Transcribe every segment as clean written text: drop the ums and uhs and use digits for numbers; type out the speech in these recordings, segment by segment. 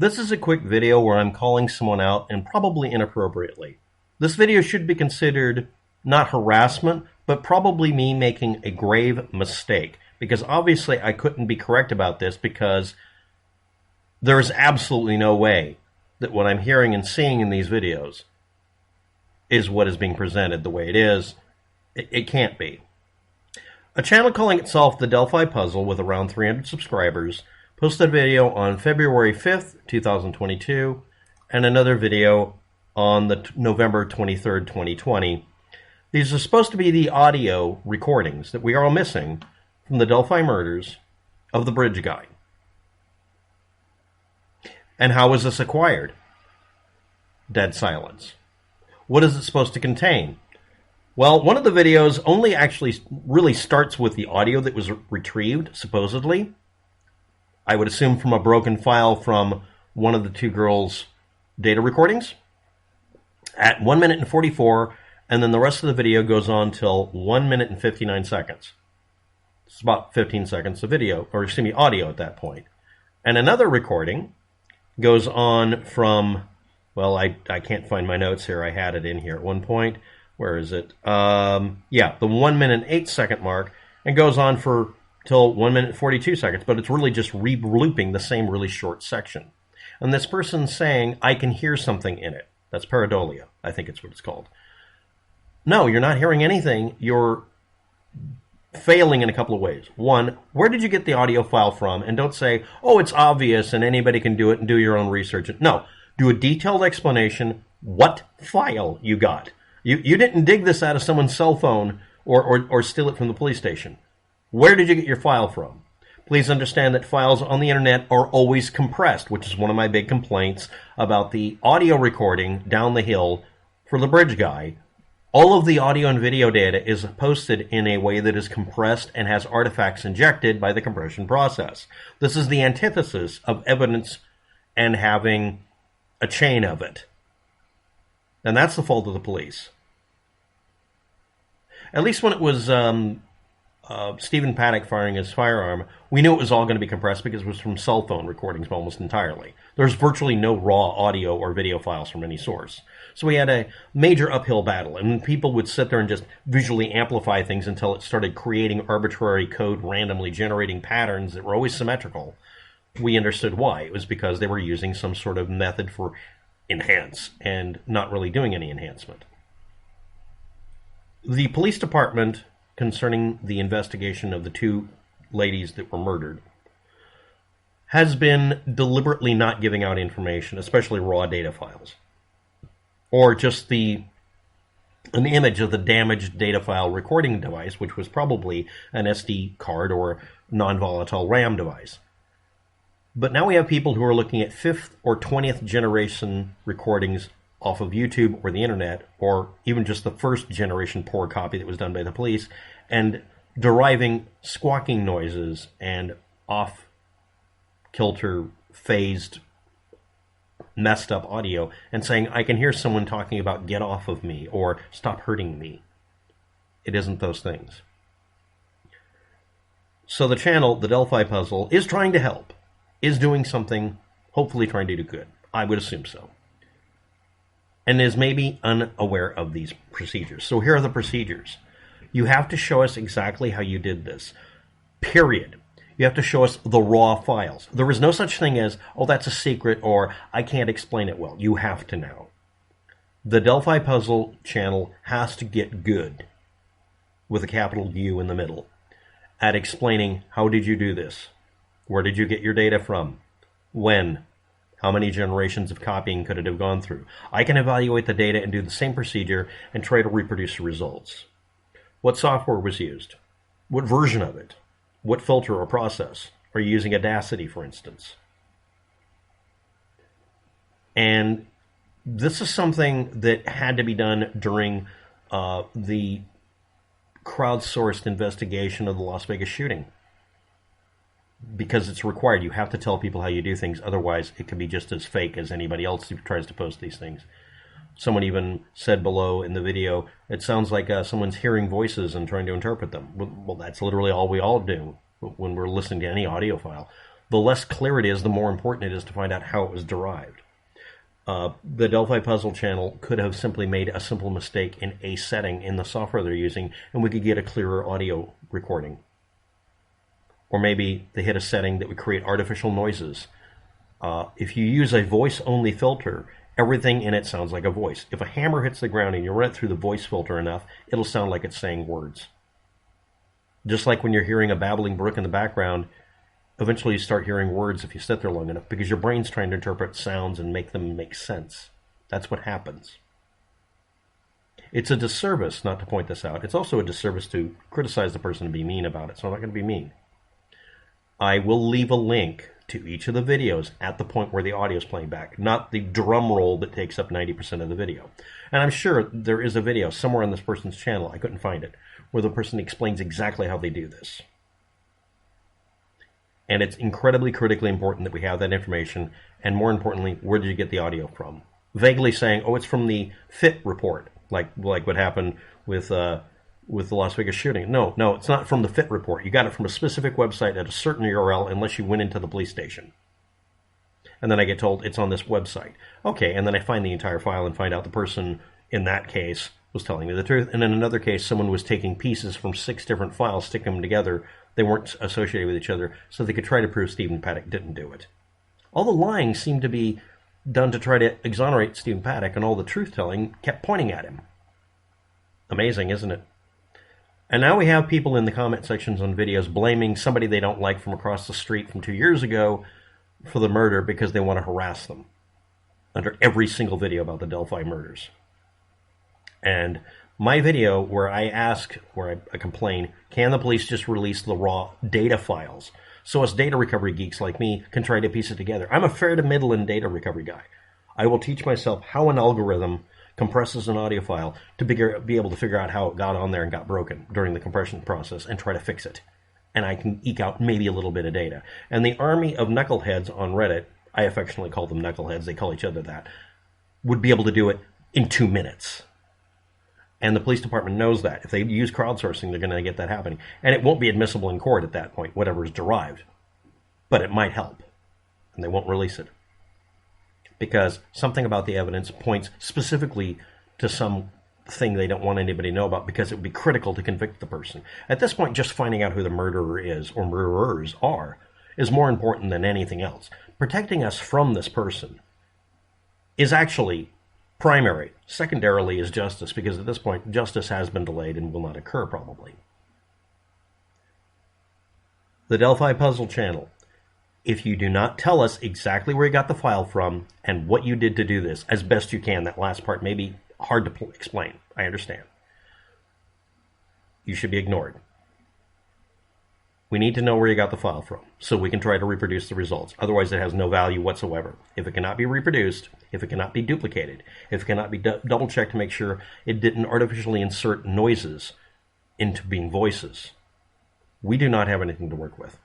This is a quick video where I'm calling someone out, and probably inappropriately. This video should be considered not harassment, but probably me making a grave mistake, because obviously I couldn't be correct about this, because there is absolutely no way that what I'm hearing and seeing in these videos is what is being presented the way it is. It can't be. A channel calling itself the Delphi Puzzle with around 300 subscribers posted a video on February 5th, 2022, and another video on the November 23rd, 2020. These are supposed to be the audio recordings that we are all missing from the Delphi murders of the bridge guy. And how was this acquired? Dead silence. What is it supposed to contain? Well, one of the videos only actually really starts with the audio that was retrieved, supposedly. I would assume from a broken file from one of the two girls' data recordings at 1 minute and 44, and then the rest of the video goes on till 1 minute and 59 seconds. It's about 15 seconds of video, or excuse me, audio at that point. And another recording goes on from, well, I can't find my notes here. I had it in here at one point. Where is it? Yeah, the 1 minute and 8 second mark, and goes on for till 1 minute and 42 seconds, but it's really just re-looping the same really short section. And this person's saying, I can hear something in it. That's pareidolia. I think it's what it's called. No, you're not hearing anything. You're failing in a couple of ways. One, where did you get the audio file from? And don't say, oh, it's obvious and anybody can do it and do your own research. No, do a detailed explanation what file you got. You didn't dig this out of someone's cell phone or steal it from the police station. Where did you get your file from? Please understand that files on the internet are always compressed, which is one of my big complaints about the audio recording down the hill for the bridge guy. All of the audio and video data is posted in a way that is compressed and has artifacts injected by the compression process. This is the antithesis of evidence and having a chain of it. And that's the fault of the police. At least when it was Stephen Paddock firing his firearm, we knew it was all going to be compressed because it was from cell phone recordings almost entirely. There's virtually no raw audio or video files from any source. So we had a major uphill battle, and people would sit there and just visually amplify things until it started creating arbitrary code, randomly generating patterns that were always symmetrical. We understood why. It was because they were using some sort of method for enhance and not really doing any enhancement. The police department, concerning the investigation of the two ladies that were murdered, has been deliberately not giving out information, especially raw data files, or just an image of the damaged data file recording device, which was probably an SD card or non-volatile RAM device. But now we have people who are looking at 5th or 20th generation recordings off of YouTube or the internet, or even just the first generation poor copy that was done by the police, and deriving squawking noises and off-kilter, phased, messed up audio, and saying, I can hear someone talking about get off of me or stop hurting me. It isn't those things. So the channel, the Delphi Puzzle, is trying to help, is doing something, hopefully trying to do good. I would assume so. And is maybe unaware of these procedures. So here are the procedures. You have to show us exactly how you did this. Period. You have to show us the raw files. There is no such thing as, oh, that's a secret, or I can't explain it well. You have to know. The Delphi Puzzle channel has to get good, with a capital U in the middle, at explaining how did you do this? Where did you get your data from? When? How many generations of copying could it have gone through? I can evaluate the data and do the same procedure and try to reproduce the results. What software was used? What version of it? What filter or process? Are you using Audacity, for instance? And this is something that had to be done during the crowdsourced investigation of the Las Vegas shooting. Because it's required. You have to tell people how you do things. Otherwise, it can be just as fake as anybody else who tries to post these things. Someone even said below in the video, it sounds like someone's hearing voices and trying to interpret them. Well, that's literally all we all do when we're listening to any audio file. The less clear it is, the more important it is to find out how it was derived. The Delphi Puzzle channel could have simply made a simple mistake in a setting in the software they're using, and we could get a clearer audio recording. Or maybe they hit a setting that would create artificial noises. If you use a voice-only filter, everything in it sounds like a voice. If a hammer hits the ground and you run it through the voice filter enough, it'll sound like it's saying words. Just like when you're hearing a babbling brook in the background, eventually you start hearing words if you sit there long enough, because your brain's trying to interpret sounds and make them make sense. That's what happens. It's a disservice not to point this out. It's also a disservice to criticize the person and be mean about it, so I'm not going to be mean. I will leave a link to each of the videos at the point where the audio is playing back, not the drum roll that takes up 90% of the video. And I'm sure there is a video somewhere on this person's channel, I couldn't find it, where the person explains exactly how they do this. And it's incredibly critically important that we have that information, and more importantly, where did you get the audio from? Vaguely saying, oh, it's from the FIT report, like what happened with the Las Vegas shooting. No, it's not from the FIT report. You got it from a specific website at a certain URL unless you went into the police station. And then I get told it's on this website. Okay, and then I find the entire file and find out the person in that case was telling me the truth. And in another case, someone was taking pieces from 6 different files, sticking them together. They weren't associated with each other, so they could try to prove Stephen Paddock didn't do it. All the lying seemed to be done to try to exonerate Stephen Paddock, and all the truth-telling kept pointing at him. Amazing, isn't it? And now we have people in the comment sections on videos blaming somebody they don't like from across the street from 2 years ago for the murder because they want to harass them under every single video about the Delphi murders. And my video where I complain, can the police just release the raw data files so us data recovery geeks like me can try to piece it together? I'm a fair to middling data recovery guy. I will teach myself how an algorithm compresses an audio file to be able to figure out how it got on there and got broken during the compression process and try to fix it. And I can eke out maybe a little bit of data. And the army of knuckleheads on Reddit, I affectionately call them knuckleheads, they call each other that, would be able to do it in 2 minutes. And the police department knows that. If they use crowdsourcing, they're going to get that happening. And it won't be admissible in court at that point, whatever is derived. But it might help. And they won't release it. Because something about the evidence points specifically to something they don't want anybody to know about, because it would be critical to convict the person. At this point, just finding out who the murderer is, or murderers are, is more important than anything else. Protecting us from this person is actually primary. Secondarily is justice, because at this point, justice has been delayed and will not occur probably. The Delphi Puzzle channel. If you do not tell us exactly where you got the file from and what you did to do this, as best you can, that last part may be hard to explain, I understand, you should be ignored. We need to know where you got the file from so we can try to reproduce the results. Otherwise, it has no value whatsoever. If it cannot be reproduced, if it cannot be duplicated, if it cannot be double-checked to make sure it didn't artificially insert noises into being voices, we do not have anything to work with.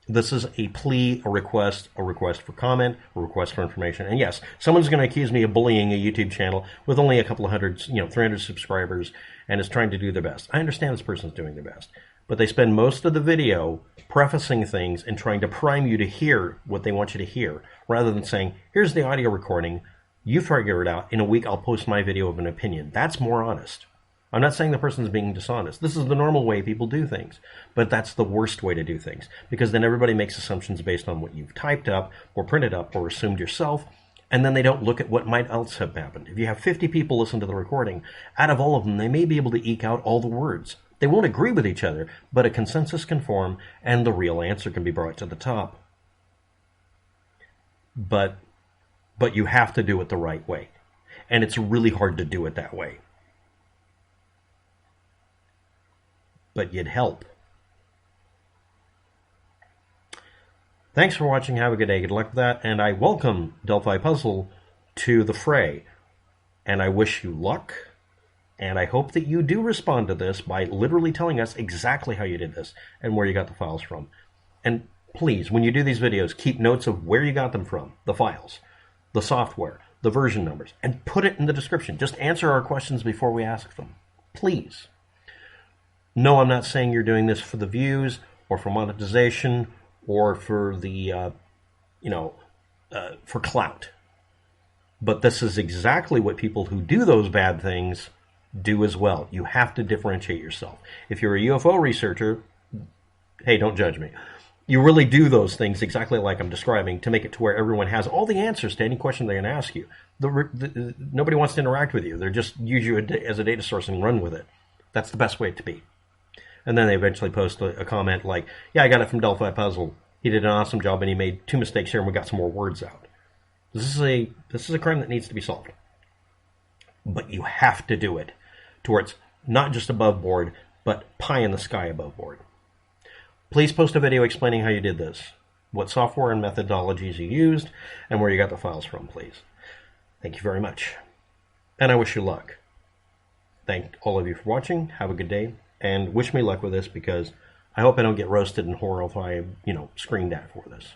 This is a plea, a request for comment, a request for information. And yes, someone's going to accuse me of bullying a YouTube channel with only a couple of hundred, 300 subscribers, and is trying to do their best. I understand this person's doing their best. But they spend most of the video prefacing things and trying to prime you to hear what they want you to hear, rather than saying, here's the audio recording, you figure it out, in a week I'll post my video of an opinion. That's more honest. I'm not saying the person's being dishonest. This is the normal way people do things. But that's the worst way to do things, because then everybody makes assumptions based on what you've typed up or printed up or assumed yourself, and then they don't look at what might else have happened. If you have 50 people listen to the recording, out of all of them, they may be able to eke out all the words. They won't agree with each other, but a consensus can form, and the real answer can be brought to the top. But you have to do it the right way. And it's really hard to do it that way. But you'd help. Thanks for watching. Have a good day. Good luck with that. And I welcome Delphi Puzzle to the fray. And I wish you luck. And I hope that you do respond to this by literally telling us exactly how you did this and where you got the files from. And please, when you do these videos, keep notes of where you got them from, the files, the software, the version numbers, and put it in the description. Just answer our questions before we ask them. Please. No, I'm not saying you're doing this for the views or for monetization or for the, for clout. But this is exactly what people who do those bad things do as well. You have to differentiate yourself. If you're a UFO researcher, hey, don't judge me. You really do those things exactly like I'm describing to make it to where everyone has all the answers to any question they're going to ask you. Nobody wants to interact with you. They're just use you as a data source and run with it. That's the best way to be. And then they eventually post a comment like, yeah, I got it from Delphi Puzzle. He did an awesome job and he made 2 mistakes here and we got some more words out. This is a crime that needs to be solved. But you have to do it to where it's not just above board, but pie in the sky above board. Please post a video explaining how you did this, what software and methodologies you used, and where you got the files from, please. Thank you very much. And I wish you luck. Thank all of you for watching. Have a good day. And wish me luck with this because I hope I don't get roasted and horrified, screamed at for this.